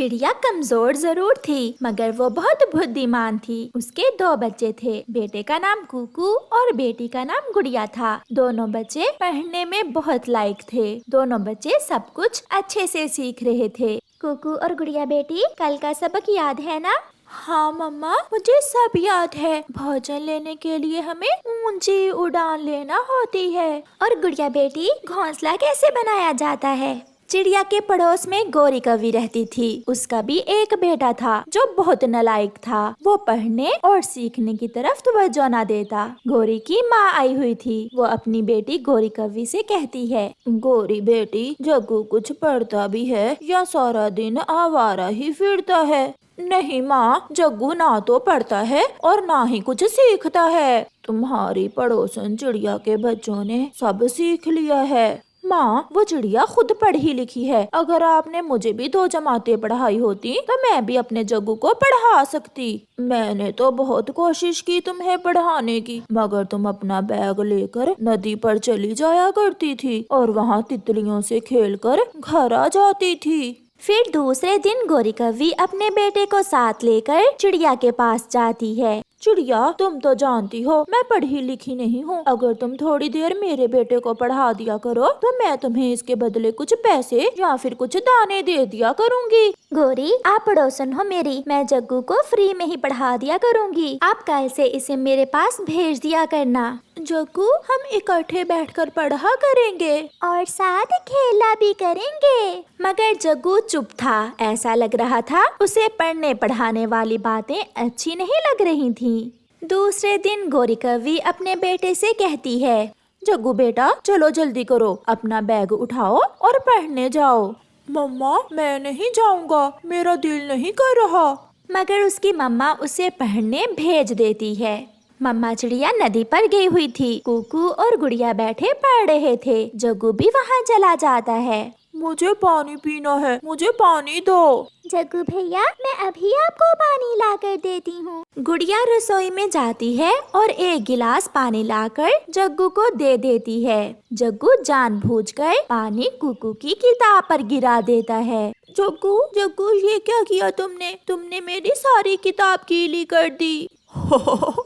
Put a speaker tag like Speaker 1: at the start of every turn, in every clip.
Speaker 1: चिड़िया कमजोर जरूर थी मगर वो बहुत बुद्धिमान थी। उसके 2 बच्चे थे, बेटे का नाम कुकू और बेटी का नाम गुड़िया था। दोनों बच्चे पढ़ने में बहुत लायक थे। दोनों बच्चे सब कुछ अच्छे से सीख रहे थे। कुकू और गुड़िया बेटी, कल का सबक याद है ना? हाँ मम्मा, मुझे सब याद है। भोजन लेने के लिए हमें ऊंची उड़ान लेना होती है। और गुड़िया बेटी, घोंसला कैसे बनाया जाता है? चिड़िया के पड़ोस में गोरी कौवी रहती थी। उसका भी एक बेटा था जो बहुत नालायक था। वो पढ़ने और सीखने की तरफ तवज्जो न देता। गोरी की माँ आई हुई थी। वो अपनी बेटी गोरी कौवी से कहती है, गोरी बेटी, जग्गू कुछ पढ़ता भी है या सारा दिन आवारा ही फिरता है? नहीं माँ, जग्गू ना तो पढ़ता है और ना ही कुछ सीखता है। तुम्हारी पड़ोसन चिड़िया के बच्चों ने सब सीख लिया है। माँ, वो चिड़िया खुद पढ़ी लिखी है। अगर आपने मुझे भी 2 जमातें पढ़ाई होती तो मैं भी अपने जग्गू को पढ़ा सकती। मैंने तो बहुत कोशिश की तुम्हें पढ़ाने की, मगर तुम अपना बैग लेकर नदी पर चली जाया करती थी और वहाँ तितलियों से खेलकर घर आ जाती थी। फिर दूसरे दिन गोरी कौवी अपने बेटे को साथ लेकर चिड़िया के पास जाती है। चिड़िया, तुम तो जानती हो मैं पढ़ी लिखी नहीं हूँ। अगर तुम थोड़ी देर मेरे बेटे को पढ़ा दिया करो तो मैं तुम्हें इसके बदले कुछ पैसे या फिर कुछ दाने दे दिया करूँगी। गोरी, आप पड़ोसन हो मेरी, मैं जग्गू को फ्री में ही पढ़ा दिया करूँगी। आप कल से इसे मेरे पास भेज दिया करना। जग्गू, हम इकट्ठे बैठकर पढ़ा करेंगे और साथ खेला भी करेंगे। मगर जग्गू चुप था। ऐसा लग रहा था उसे पढ़ने पढ़ाने वाली बातें अच्छी नहीं लग रही थीं। दूसरे दिन गोरी कौवी अपने बेटे से कहती है, जग्गू बेटा, चलो जल्दी करो, अपना बैग उठाओ और पढ़ने जाओ। मम्मा, मैं नहीं जाऊंगा, मेरा दिल नहीं कर रहा। मगर उसकी मम्मा उसे पढ़ने भेज देती है। मम्मा चिड़िया नदी पर गई हुई थी। कुकू और गुड़िया बैठे पढ़ रहे थे। जग्गू भी वहाँ चला जाता है। मुझे पानी पीना है, मुझे पानी दो। जग्गू भैया, मैं अभी आपको पानी लाकर देती हूँ। गुड़िया रसोई में जाती है और एक गिलास पानी लाकर जग्गू को दे देती है। जग्गू जानबूझकर पानी कुकू की किताब पर गिरा देता है। जग्गू, जग्गू, ये क्या किया तुमने? तुमने मेरी सारी किताब गीली कर दी।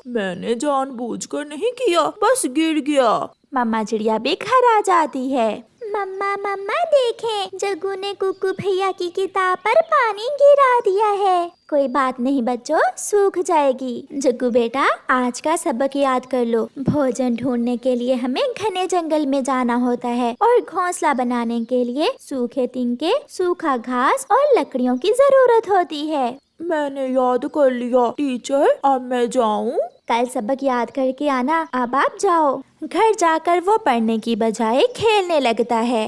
Speaker 1: मैंने जानबूझकर नहीं किया, बस गिर गया। मम्मा चिड़िया भी घर आ जाती है। मम्मा, मम्मा देखें, जग्गू ने कुकू भैया की किताब पर पानी गिरा दिया है। कोई बात नहीं बच्चों, सूख जाएगी। जग्गू बेटा, आज का सबक याद कर लो। भोजन ढूंढने के लिए हमें घने जंगल में जाना होता है और घोंसला बनाने के लिए सूखे तिनके, सूखा घास और लकड़ियों की जरूरत होती है। मैंने याद कर लिया टीचर, अब मैं जाऊँ? कल सबक याद करके आना। अब आप जाओ। घर जाकर वो पढ़ने की बजाय खेलने लगता है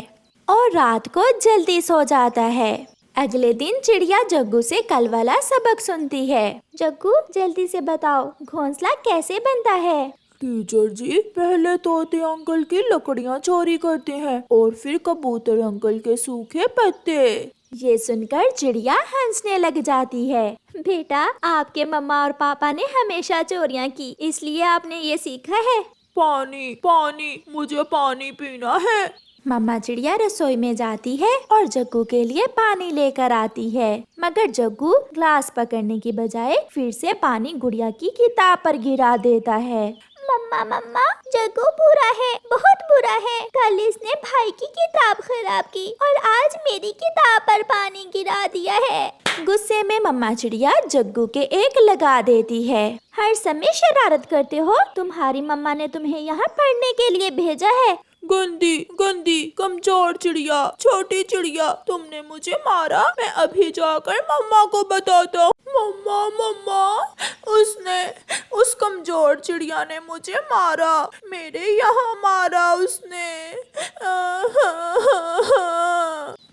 Speaker 1: और रात को जल्दी सो जाता है। अगले दिन चिड़िया जग्गू से कल वाला सबक सुनती है। जग्गू, जल्दी से बताओ, घोंसला कैसे बनता है? टीचर जी, पहले तोते अंकल की लकड़ियाँ चोरी करते हैं और फिर कबूतर अंकल के सूखे पत्ते। ये सुनकर चिड़िया हंसने लग जाती है। बेटा, आपके मम्मा और पापा ने हमेशा चोरियां की, इसलिए आपने ये सीखा है। पानी, पानी, मुझे पानी पीना है। मम्मा चिड़िया रसोई में जाती है और जग्गू के लिए पानी लेकर आती है। मगर जग्गू ग्लास पकड़ने की बजाय फिर से पानी गुड़िया की किताब पर गिरा देता है। मम्मा, मम्मा, जग्गू बुरा है, बहुत बुरा है। कल इसने भाई की किताब खराब की और आज मेरी किताब पर पानी गिरा दिया है। गुस्से में मम्मा चिड़िया जग्गू के एक लगा देती है। हर समय शरारत करते हो। तुम्हारी मम्मा ने तुम्हें यहाँ पढ़ने के लिए भेजा है। गंदी, गंदी, कमजोर चिड़िया, छोटी चिड़िया, तुमने मुझे मारा। मैं अभी जाकर मम्मा को बताता हूँ। मम्मा, मम्मा, उस कमजोर चिड़िया ने मुझे मारा, मेरे यहाँ मारा उसने।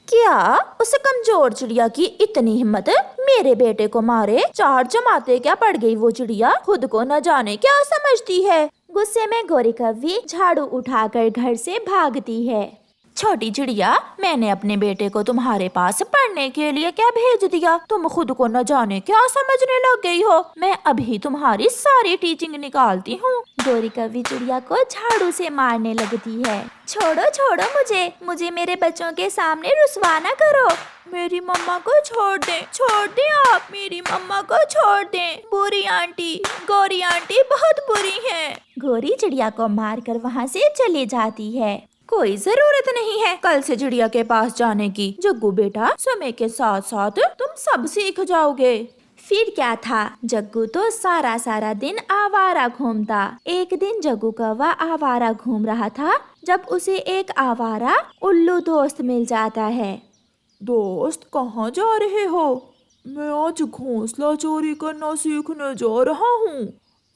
Speaker 1: क्या उस कमजोर चिड़िया की इतनी हिम्मत मेरे बेटे को मारे? 4 जमाते क्या पड़ गई वो चिड़िया, खुद को न जाने क्या समझती है। गुस्से में गोरी कौवी झाड़ू उठाकर घर से भागती है। छोटी चिड़िया, मैंने अपने बेटे को तुम्हारे पास पढ़ने के लिए क्या भेज दिया? तुम खुद को न जाने क्या समझने लग गई हो। मैं अभी तुम्हारी सारी टीचिंग निकालती हूँ। गोरी कौवी चिड़िया को झाड़ू से मारने लगती है। छोड़ो छोड़ो मुझे मेरे बच्चों के सामने रुसवा ना करो। मेरी मम्मा को छोड़ दे आप, मेरी मम्मा को छोड़ दें। बुरी आंटी, गोरी आंटी बहुत बुरी हैं। गोरी चिड़िया को मारकर वहाँ से चली जाती है। कोई जरूरत नहीं है कल से चिड़िया के पास जाने की। जग्गू बेटा, समय के साथ साथ तुम सब सीख जाओगे। फिर क्या था, जग्गू तो सारा दिन आवारा घूमता। एक दिन जग्गू कौवा आवारा घूम रहा था जब उसे एक आवारा उल्लू दोस्त मिल जाता है।
Speaker 2: दोस्त, कहाँ जा रहे हो? मैं आज घोंसला चोरी करना सीखने जा रहा हूँ।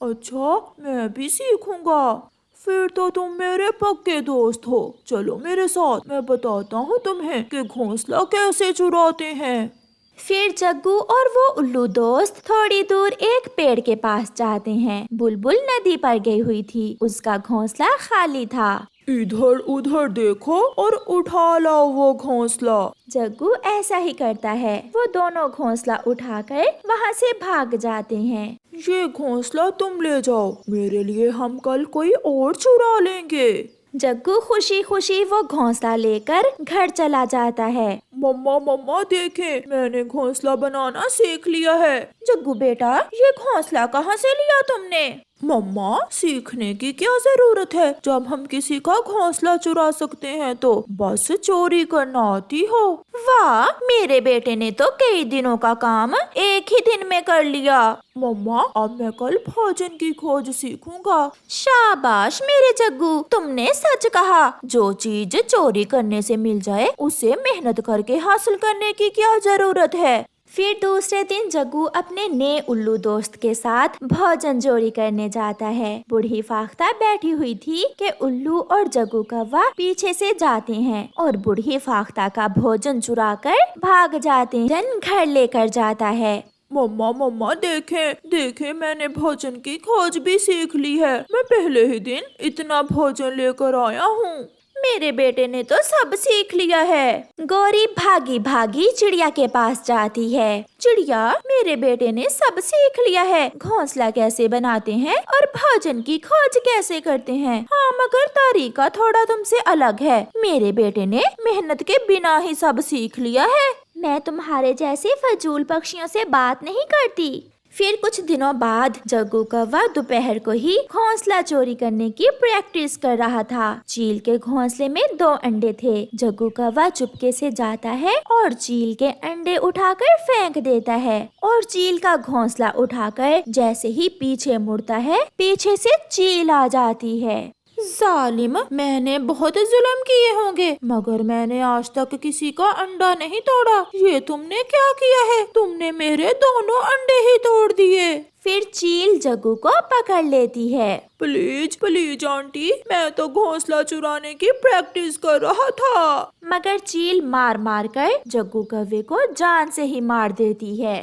Speaker 2: अच्छा, मैं भी सीखूंगा। फिर तो तुम मेरे पक्के दोस्त हो। चलो मेरे साथ, मैं बताता हूँ तुम्हें कि घोंसला कैसे चुराते हैं।
Speaker 1: फिर जग्गू और वो उल्लू दोस्त थोड़ी दूर एक पेड़ के पास जाते हैं। बुलबुल नदी पर गई हुई थी, उसका घोंसला खाली था।
Speaker 2: इधर उधर देखो और उठा लाओ वो घोंसला।
Speaker 1: जग्गू ऐसा ही करता है। वो दोनों घोंसला उठाकर वहाँ से भाग जाते हैं।
Speaker 2: ये घोंसला तुम ले जाओ, मेरे लिए हम कल कोई और चुरा लेंगे।
Speaker 1: जग्गू खुशी खुशी वो घोंसला लेकर घर चला जाता है।
Speaker 2: मम्मा देखें, मैंने घोंसला बनाना सीख लिया है।
Speaker 1: जग्गू बेटा, ये घोंसला कहाँ से लिया तुमने?
Speaker 2: मम्मा, सीखने की क्या जरूरत है जब हम किसी का घोंसला चुरा सकते हैं तो बस चोरी करना आती हो।
Speaker 1: वाह, मेरे बेटे ने तो कई दिनों का काम एक ही दिन में कर लिया।
Speaker 2: मम्मा, अब मैं कल भोजन की खोज सीखूंगा।
Speaker 1: शाबाश मेरे जग्गू, तुमने सच कहा। जो चीज चोरी करने से मिल जाए उसे मेहनत करके हासिल करने की क्या जरूरत है। फिर दूसरे दिन जग्गू अपने नए उल्लू दोस्त के साथ भोजन चोरी करने जाता है। बूढ़ी फाख्ता बैठी हुई थी कि उल्लू और जग्गू कौवा पीछे से जाते हैं और बूढ़ी फाख्ता का भोजन चुरा कर भाग जाते हैं। जन घर लेकर जाता है।
Speaker 2: मम्मा देखें, मैंने भोजन की खोज भी सीख ली है। मैं पहले ही दिन इतना भोजन लेकर आया हूँ।
Speaker 1: मेरे बेटे ने तो सब सीख लिया है। गौरी भागी भागी चिड़िया के पास जाती है। चिड़िया, मेरे बेटे ने सब सीख लिया है, घोंसला कैसे बनाते हैं और भोजन की खोज कैसे करते हैं। हाँ, मगर तरीका थोड़ा तुमसे अलग है। मेरे बेटे ने मेहनत के बिना ही सब सीख लिया है। मैं तुम्हारे जैसे फजूल पक्षियों से बात नहीं करती। फिर कुछ दिनों बाद जग्गू कौवा दोपहर को ही घोंसला चोरी करने की प्रैक्टिस कर रहा था। चील के घोंसले में 2 अंडे थे। जग्गू कौवा चुपके से जाता है और चील के अंडे उठाकर फेंक देता है और चील का घोंसला उठाकर जैसे ही पीछे मुड़ता है, पीछे से चील आ जाती है।
Speaker 2: जालिम, मैंने बहुत जुल्म किए होंगे मगर मैंने आज तक किसी का अंडा नहीं तोड़ा। ये तुमने क्या किया है? तुमने मेरे दोनों अंडे ही तोड़ दिए।
Speaker 1: फिर चील जग्गू को पकड़ लेती है।
Speaker 2: प्लीज आंटी, मैं तो घोंसला चुराने की प्रैक्टिस कर रहा था।
Speaker 1: मगर चील मार मार कर जग्गू कौवे को जान से ही मार देती है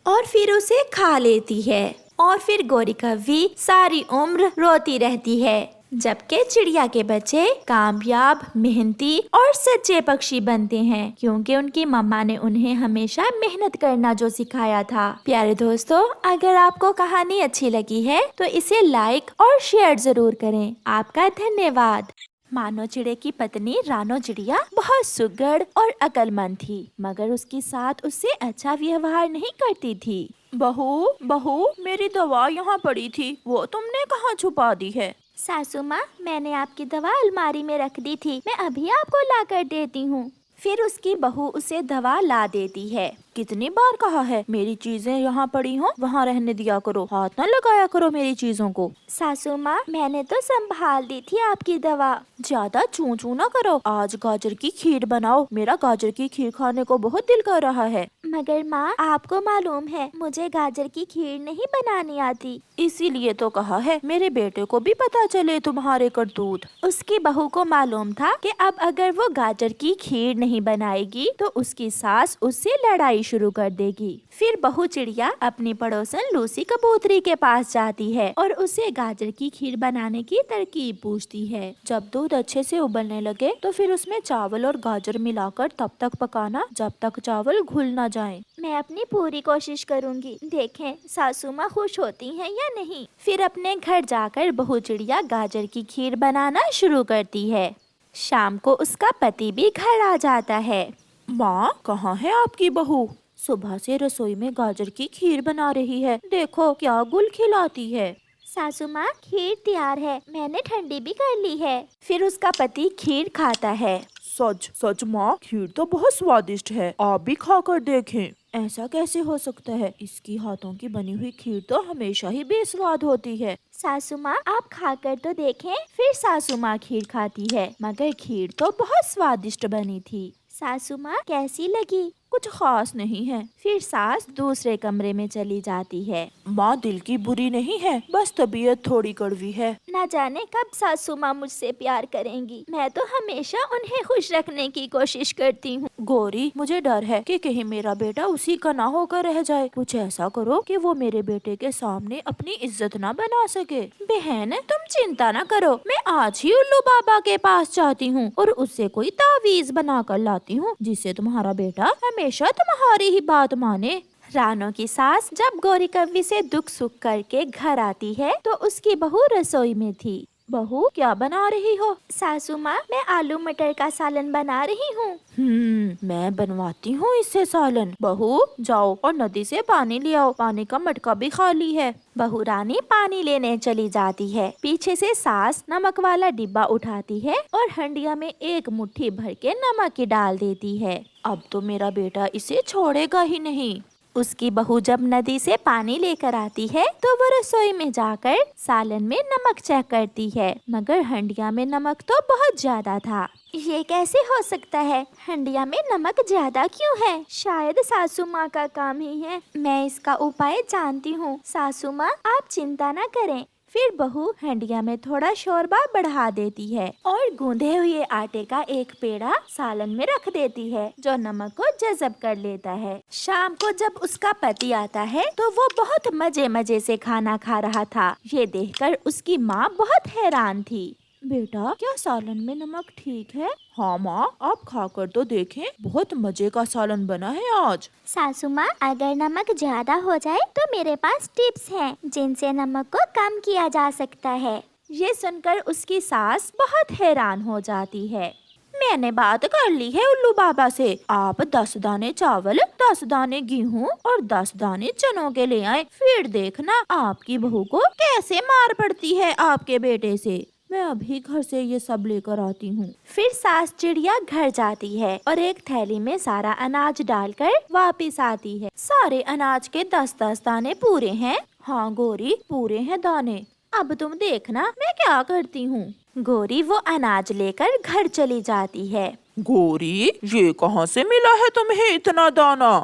Speaker 1: और फिर उसे खा लेती है। और फिर गोरी कौवी सारी उम्र रोती रहती है। जबकि चिड़िया के बच्चे कामयाब, मेहनती और सच्चे पक्षी बनते हैं क्योंकि उनकी मम्मा ने उन्हें हमेशा मेहनत करना जो सिखाया था। प्यारे दोस्तों, अगर आपको कहानी अच्छी लगी है तो इसे लाइक और शेयर जरूर करें। आपका धन्यवाद। मानो चिड़े की पत्नी रानो चिड़िया बहुत सुघड़ और अक्लमंद थी, मगर उसकी साथ उससे अच्छा व्यवहार नहीं करती थी।
Speaker 2: बहू, मेरी दवा यहाँ पड़ी थी, वो तुमने कहाँ छुपा दी है?
Speaker 1: सासू माँ, मैंने आपकी दवा अलमारी में रख दी थी, मैं अभी आपको ला कर देती हूँ। फिर उसकी बहू उसे दवा ला देती है।
Speaker 2: कितनी बार कहा है मेरी चीजें यहाँ पड़ी हो वहाँ रहने दिया करो, हाथ न लगाया करो मेरी चीजों को।
Speaker 1: सासू माँ, मैंने तो संभाल दी थी आपकी दवा।
Speaker 2: ज्यादा चू चू न करो। आज गाजर की खीर बनाओ, मेरा गाजर की खीर खाने को बहुत दिल कर रहा है।
Speaker 1: मगर माँ, आपको मालूम है मुझे गाजर की खीर नहीं बनानी आती।
Speaker 2: इसीलिए तो कहा है मेरे बेटे को भी पता चले तुम्हारे करतूत।
Speaker 1: उसकी बहू को मालूम था कि अब अगर वो गाजर की खीर नहीं बनाएगी तो उसकी सास उससे लड़ाई शुरू कर देगी। फिर बहू चिड़िया अपनी पड़ोसन लूसी कबूतरी के पास जाती है और उसे गाजर की खीर बनाने की तरकीब पूछती है। जब दूध अच्छे से उबलने लगे तो फिर उसमें चावल और गाजर मिलाकर तब तक पकाना जब तक चावल घुल ना जाए। मैं अपनी पूरी कोशिश करूंगी, देखें सासू माँ खुश होती हैं या नहीं। फिर अपने घर जाकर बहू चिड़िया गाजर की खीर बनाना शुरू करती है। शाम को उसका पति भी घर आ जाता है।
Speaker 2: माँ, कहाँ है आपकी बहू? सुबह से रसोई में गाजर की खीर बना रही है, देखो क्या गुल खिलाती है।
Speaker 1: सासू माँ, खीर तैयार है, मैंने ठंडी भी कर ली है। फिर उसका पति खीर खाता है।
Speaker 2: सच सच माँ, खीर तो बहुत स्वादिष्ट है, आप भी खाकर देखें। ऐसा कैसे हो सकता है? इसकी हाथों की बनी हुई खीर तो हमेशा ही बेस्वाद होती है।
Speaker 1: सासू माँ, आप खाकर तो देखें। फिर सासू माँ खीर खाती है, मगर खीर तो बहुत स्वादिष्ट बनी थी। सासू माँ, कैसी लगी?
Speaker 2: कुछ खास नहीं है।
Speaker 1: फिर सास दूसरे कमरे में चली जाती है।
Speaker 2: माँ दिल की बुरी नहीं है, बस तबीयत थोड़ी कड़वी है।
Speaker 1: न जाने कब सासू माँ मुझसे प्यार करेंगी। मैं तो हमेशा उन्हें खुश रखने की कोशिश करती हूँ।
Speaker 2: गौरी, मुझे डर है कि कहीं मेरा बेटा उसी का ना होकर रह जाए। कुछ ऐसा करो कि वो मेरे बेटे के सामने अपनी इज्जत ना बना सके।
Speaker 1: बहन, तुम चिंता न करो, मैं आज ही उल्लू बाबा के पास जाती हूँ और उससे कोई तावीज बना कर लाती हूँ जिससे तुम्हारा बेटा हमेशा तुम्हारी ही बात माने। रानो की सास जब गौरी कव्वी से दुख सुख करके घर आती है तो उसकी बहू रसोई में थी।
Speaker 2: बहू, क्या बना रही हो?
Speaker 1: सासू माँ, मैं आलू मटर का सालन बना रही हूँ।
Speaker 2: मैं बनवाती हूँ इससे सालन। बहू, जाओ और नदी से पानी ले आओ, पानी का मटका भी खाली है।
Speaker 1: बहू रानी पानी लेने चली जाती है। पीछे से सास नमक वाला डिब्बा उठाती है और हंडिया में एक मुट्ठी भर के नमक की डाल देती है।
Speaker 2: अब तो मेरा बेटा इसे छोड़ेगा ही नहीं।
Speaker 1: उसकी बहू जब नदी से पानी लेकर आती है तो वो रसोई में जाकर सालन में नमक चेक करती है, मगर हंडिया में नमक तो बहुत ज्यादा था। ये कैसे हो सकता है? हंडिया में नमक ज्यादा क्यों है? शायद सासू माँ का काम ही है। मैं इसका उपाय जानती हूँ। सासू माँ, आप चिंता न करें। फिर बहू हंडिया में थोड़ा शोरबा बढ़ा देती है और गूंदे हुए आटे का एक पेड़ा सालन में रख देती है जो नमक को जज़ब कर लेता है। शाम को जब उसका पति आता है तो वो बहुत मजे मजे से खाना खा रहा था। ये देखकर उसकी माँ बहुत हैरान थी।
Speaker 2: बेटा, क्या सालन में नमक ठीक है? हाँ माँ, आप खाकर तो देखें, बहुत मजे का सालन बना है आज।
Speaker 1: सासू माँ, अगर नमक ज्यादा हो जाए तो मेरे पास टिप्स हैं जिनसे नमक को कम किया जा सकता है। ये सुनकर उसकी सास बहुत हैरान हो जाती है।
Speaker 2: मैंने बात कर ली है उल्लू बाबा से। आप 10 दाने चावल, 10 दाने गेहूँ और 10 दाने चनों के ले आए। फिर देखना आपकी बहू को कैसे मार पड़ती है आपके बेटे से। मैं अभी घर से ये सब लेकर आती हूँ।
Speaker 1: फिर सास चिड़िया घर जाती है और एक थैली में सारा अनाज डालकर वापस आती है।
Speaker 2: सारे अनाज के 10-10 दाने पूरे हैं? हाँ गौरी, पूरे हैं दाने। अब तुम देखना मैं क्या करती हूँ।
Speaker 1: गौरी वो अनाज लेकर घर चली जाती है।
Speaker 2: गौरी, ये कहाँ से मिला है तुम्हें इतना दाना?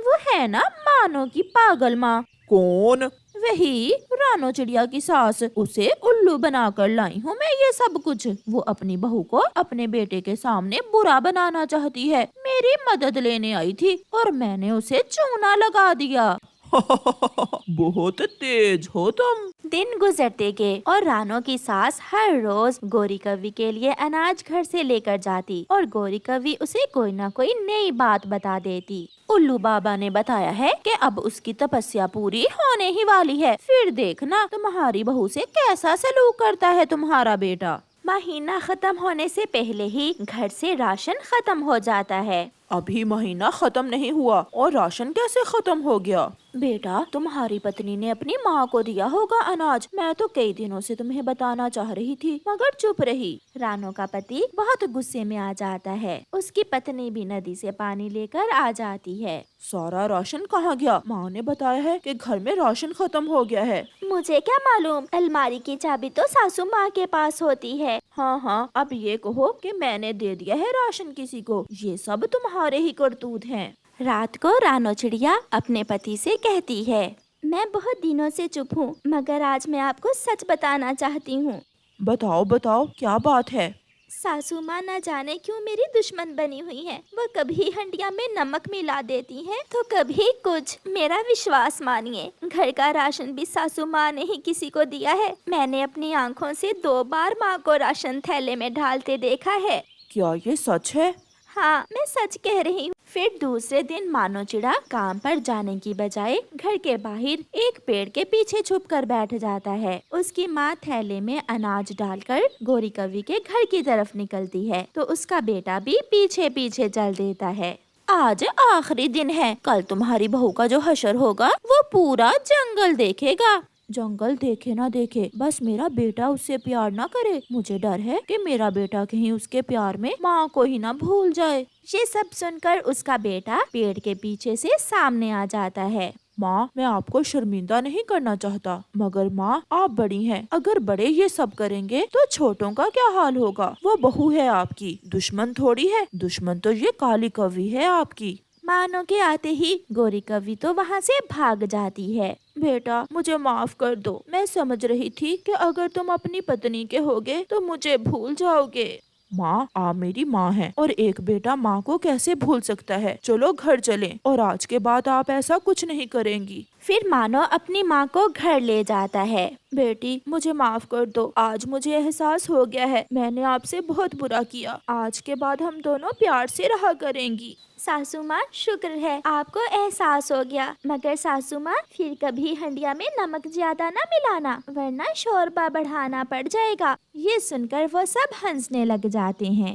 Speaker 1: वो है ना मानो की पागल माँ।
Speaker 2: कौन?
Speaker 1: वही रानो चिड़िया की सास।
Speaker 2: उसे उल्लू बनाकर लाई हूँ मैं ये सब कुछ। वो अपनी बहू को अपने बेटे के सामने बुरा बनाना चाहती है। मेरी मदद लेने आई थी और मैंने उसे चूना लगा दिया। बहुत तेज हो तुम।
Speaker 1: दिन गुजरते गए और रानो की सास हर रोज गौरी कव्वी के लिए अनाज घर से लेकर जाती और गौरी कव्वी उसे कोई ना कोई नई बात बता देती।
Speaker 2: उल्लू बाबा ने बताया है कि अब उसकी तपस्या पूरी होने ही वाली है। फिर देखना तुम्हारी बहू से कैसा सलूक करता है तुम्हारा बेटा।
Speaker 1: महीना खत्म होने से पहले ही घर से राशन खत्म हो जाता है।
Speaker 2: अभी महीना खत्म नहीं हुआ और राशन कैसे खत्म हो गया? बेटा, तुम्हारी पत्नी ने अपनी माँ को दिया होगा अनाज। मैं तो कई दिनों से तुम्हें बताना चाह रही थी मगर चुप रही।
Speaker 1: रानो का पति बहुत गुस्से में आ जाता है। उसकी पत्नी भी नदी से पानी लेकर आ जाती है।
Speaker 2: सारा राशन कहाँ गया? माँ ने बताया है कि घर में राशन खत्म हो गया है।
Speaker 1: मुझे क्या मालूम, अलमारी की चाबी तो सासू माँ के पास होती है।
Speaker 2: हाँ, अब ये कहो कि मैंने दे दिया है राशन किसी को। ये सब तुम्हारे ही करतूत हैं।
Speaker 1: رات کو رانو چڑیا اپنے پتی سے کہتی ہے، میں بہت دنوں سے چپ ہوں، مگر آج میں آپ کو سچ بتانا چاہتی ہوں۔
Speaker 2: بتاؤ بتاؤ، کیا بات ہے؟
Speaker 1: ساسو ماں نہ جانے کیوں میری دشمن بنی ہوئی ہے، وہ کبھی ہنڈیا میں نمک ملا دیتی ہیں تو کبھی کچھ۔ میرا وشواس مانیے، گھر کا راشن بھی ساسو ماں نے ہی کسی کو دیا ہے۔ میں نے اپنی آنکھوں سے 2 بار ماں کو راشن تھیلے میں ڈالتے دیکھا ہے۔
Speaker 2: کیا یہ سچ ہے؟
Speaker 1: ہاں، میں سچ کہہ رہی ہوں۔ پھر دوسرے دن مانو چڑا کام پر جانے کی بجائے گھر کے باہر ایک پیڑ کے پیچھے چھپ کر بیٹھ جاتا ہے۔ اس کی ماں تھیلے میں اناج ڈال کر گوری کوی کے گھر کی طرف نکلتی ہے تو اس کا بیٹا بھی پیچھے پیچھے چل دیتا ہے۔ آج آخری دن ہے، کل تمہاری بہو کا جو حشر ہوگا وہ پورا جنگل دیکھے گا۔ جنگل دیکھے نہ دیکھے، بس میرا بیٹا اس سے پیار نہ کرے۔ مجھے ڈر ہے کہ میرا بیٹا کہیں اس کے پیار میں ماں کو ہی نہ بھول جائے۔ یہ سب سن کر اس کا بیٹا پیڑ کے پیچھے سے سامنے آ جاتا ہے۔
Speaker 2: ماں، میں آپ کو شرمندہ نہیں کرنا چاہتا، مگر ماں آپ بڑی ہیں، اگر بڑے یہ سب کریں گے تو چھوٹوں کا کیا حال ہوگا؟ وہ بہو ہے آپ کی، دشمن تھوڑی ہے، دشمن تو یہ کالی کوی ہے آپ کی۔
Speaker 1: مانو کے آتے ہی گوری کوی تو وہاں سے بھاگ جاتی ہے۔
Speaker 2: بیٹا مجھے معاف کر دو، میں سمجھ رہی تھی کہ اگر تم اپنی پتنی کے ہوگے تو مجھے بھول جاؤ گے۔ ماں، آپ میری ماں ہیں اور ایک بیٹا ماں کو کیسے بھول سکتا ہے؟ چلو گھر چلیں، اور آج کے بعد آپ ایسا کچھ نہیں کریں گی۔
Speaker 1: پھر مانو اپنی ماں کو گھر لے جاتا ہے۔
Speaker 2: بیٹی مجھے معاف کر دو، آج مجھے احساس ہو گیا ہے میں نے آپ سے بہت برا کیا، آج کے بعد ہم دونوں پیار سے رہا کریں گی۔
Speaker 1: ساسو ماں شکر ہے آپ کو احساس ہو گیا، مگر ساسو ماں پھر کبھی ہنڈیا میں نمک زیادہ نہ ملانا ورنہ شوربہ بڑھانا پڑ جائے گا۔ یہ سن کر وہ سب ہنسنے لگ جاتے ہیں۔